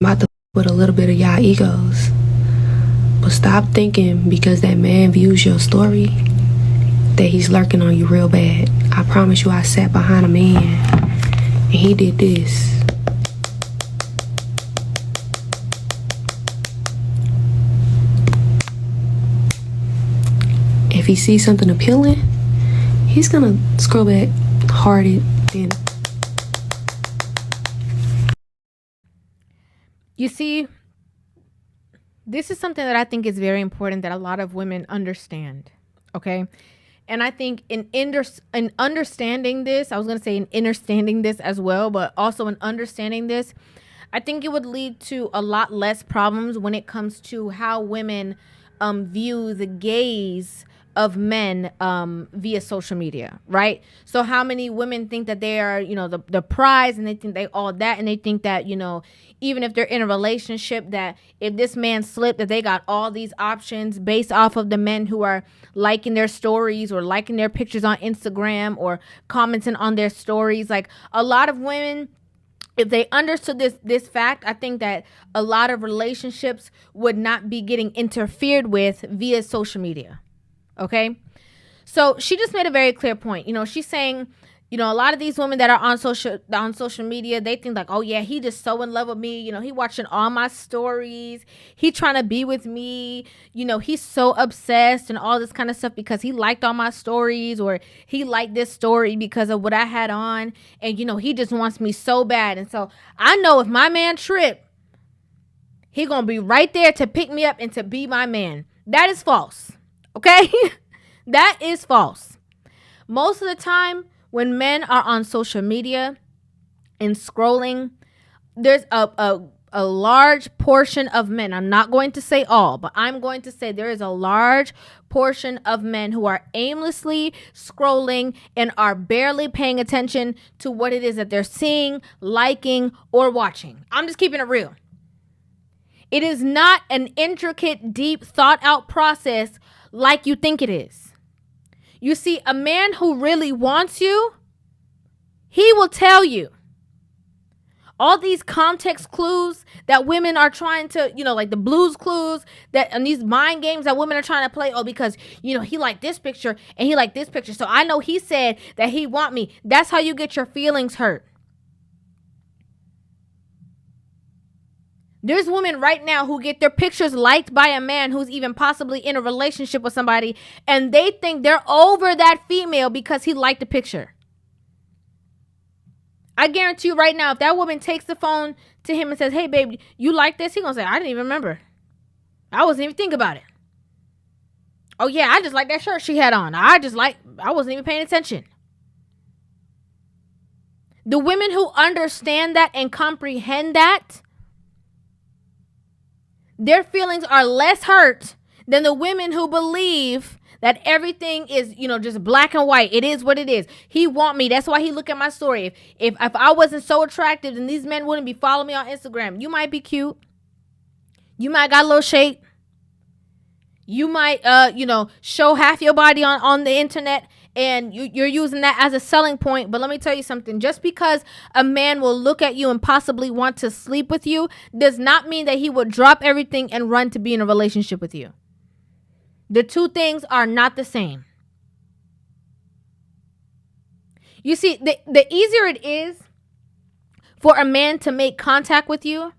about to with a little bit of y'all egos. But stop thinking because that man views your story that he's lurking on you real bad. I promise you, I sat behind a man and he did this. If he sees something appealing, he's gonna scroll back hard then. You see, this is something that I think is very important that a lot of women understand. Okay. And I think in understanding this, I was going to say in understanding this as well, but also in understanding this, I think it would lead to a lot less problems when it comes to how women view the gaze of men via social media, right? So how many women think that they are, the prize, and they think they all that, and they think that, even if they're in a relationship, that if this man slipped, that they got all these options based off of the men who are liking their stories or liking their pictures on Instagram or commenting on their stories. Like a lot of women, if they understood this fact, I think that a lot of relationships would not be getting interfered with via social media. Okay. So she just made a very clear point. She's saying, a lot of these women that are on social media, they think like, oh yeah, he just so in love with me. He watching all my stories. He trying to be with me. He's so obsessed and all this kind of stuff because he liked all my stories, or he liked this story because of what I had on. And, he just wants me so bad. And so I know if my man trip, he going to be right there to pick me up and to be my man. That is false. Okay? That is false. Most of the time when men are on social media and scrolling, there's a large portion of men, I'm not going to say all, but I'm going to say there is a large portion of men who are aimlessly scrolling and are barely paying attention to what it is that they're seeing, liking, or watching. I'm just keeping it real. It is not an intricate, deep, thought out process like you think it is. You see, a man who really wants you, he will tell you. All these context clues that women are trying to, like the blues clues and these mind games that women are trying to play. Oh, because, he liked this picture and he liked this picture. So I know he said that he want me. That's how you get your feelings hurt. There's women right now who get their pictures liked by a man who's even possibly in a relationship with somebody, and they think they're over that female because he liked the picture. I guarantee you right now, if that woman takes the phone to him and says, hey, baby, you like this? He's going to say, I didn't even remember. I wasn't even thinking about it. Oh, yeah, I just like that shirt she had on. I wasn't even paying attention. The women who understand that and comprehend that, their feelings are less hurt than the women who believe that everything is, just black and white. It is what it is. He want me. That's why he look at my story. If I wasn't so attractive, then these men wouldn't be following me on Instagram. You might be cute. You might got a little shape. You might, show half your body on the internet, and you're using that as a selling point. But let me tell you something. Just because a man will look at you and possibly want to sleep with you does not mean that he will drop everything and run to be in a relationship with you. The two things are not the same. You see, the easier it is for a man to make contact with you,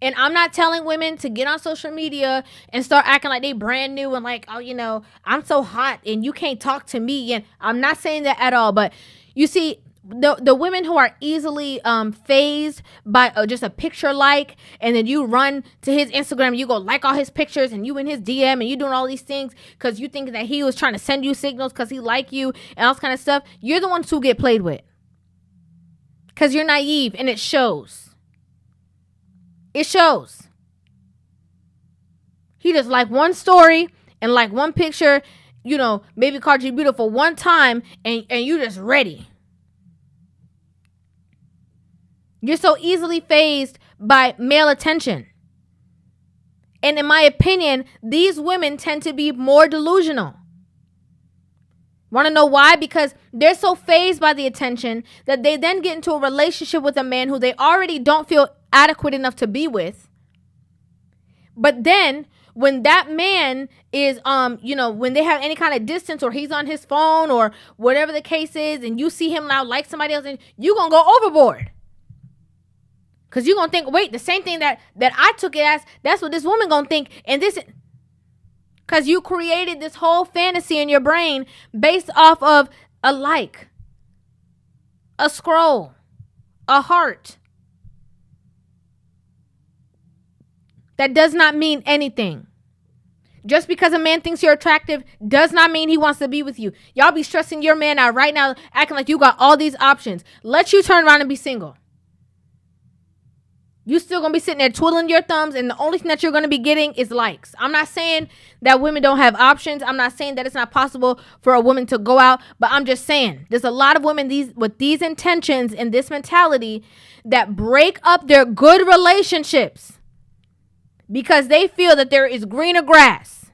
and I'm not telling women to get on social media and start acting like they brand new and like, oh, I'm so hot and you can't talk to me. And I'm not saying that at all. But you see, the women who are easily phased by just a picture like, and then you run to his Instagram, you go like all his pictures, and you in his DM, and you doing all these things because you think that he was trying to send you signals because he like you and all this kind of stuff. You're the ones who get played with because you're naive, and it shows. It shows. He just like one story and like one picture, maybe called you beautiful one time, and you just ready. You're so easily fazed by male attention. And in my opinion, these women tend to be more delusional. Want to know why? Because they're so fazed by the attention that they then get into a relationship with a man who they already don't feel adequate enough to be with. But then when that man is, when they have any kind of distance or he's on his phone or whatever the case is, and you see him now like somebody else, and you going to go overboard. Because you're going to think, wait, the same thing that I took it as, that's what this woman going to think. And this, because you created this whole fantasy in your brain based off of a like, a scroll, a heart. That does not mean anything. Just because a man thinks you're attractive does not mean he wants to be with you. Y'all be stressing your man out right now, acting like you got all these options. Let you turn around and be single. You still gonna be sitting there twiddling your thumbs, and the only thing that you're gonna be getting is likes. I'm not saying that women don't have options. I'm not saying that it's not possible for a woman to go out, but I'm just saying there's a lot of women with these intentions and this mentality that break up their good relationships because they feel that there is greener grass,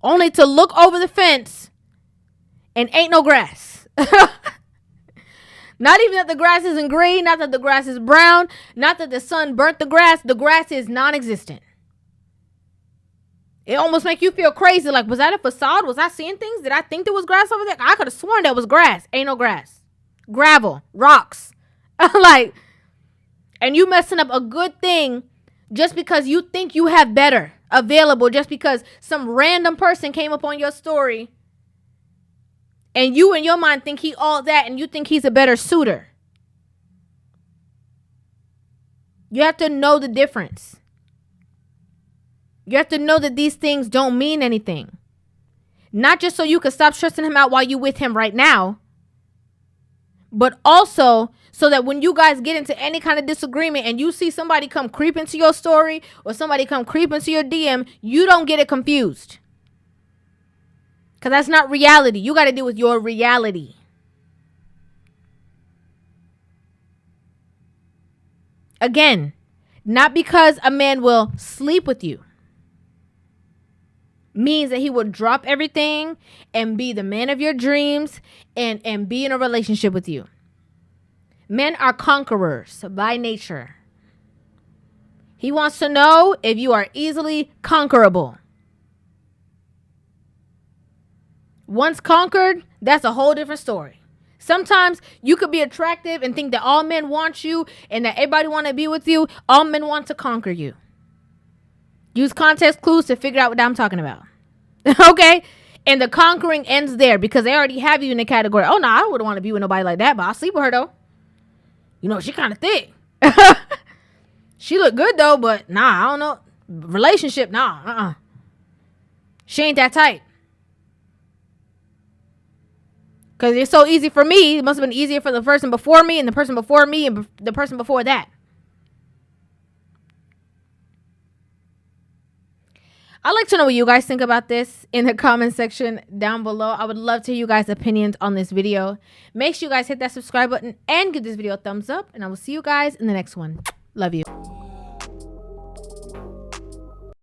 only to look over the fence and ain't no grass. Not even that the grass isn't green, not that the grass is brown, not that the sun burnt the grass is non-existent. It almost makes you feel crazy, like, was that a facade? Was I seeing things? Did I think there was grass over there? I could have sworn that was grass. Ain't no grass. Gravel, rocks. Like, and you messing up a good thing just because you think you have better available, just because some random person came up on your story and you in your mind think he all that and you think he's a better suitor. You have to know the difference. You have to know that these things don't mean anything. Not just so you can stop stressing him out while you with him right now, but also so that when you guys get into any kind of disagreement and you see somebody come creep into your story or somebody come creep into your DM, you don't get it confused. Because that's not reality. You got to deal with your reality. Again, not because a man will sleep with you means that he will drop everything and be the man of your dreams and be in a relationship with you. Men are conquerors by nature. He wants to know if you are easily conquerable. Once conquered, that's a whole different story. Sometimes you could be attractive and think that all men want you and that everybody want to be with you. All men want to conquer you. Use context clues to figure out what I'm talking about. Okay? And the conquering ends there because they already have you in the category. Oh, no, I wouldn't want to be with nobody like that, but I'll sleep with her, though. You know, she kind of thick. She look good, though, but nah, I don't know. Relationship, nah, She ain't that tight. Because it's so easy for me. It must have been easier for the person before me and the person before me and the person before that. I'd like to know what you guys think about this in the comment section down below. I would love to hear you guys' opinions on this video. Make sure you guys hit that subscribe button and give this video a thumbs up. And I will see you guys in the next one. Love you.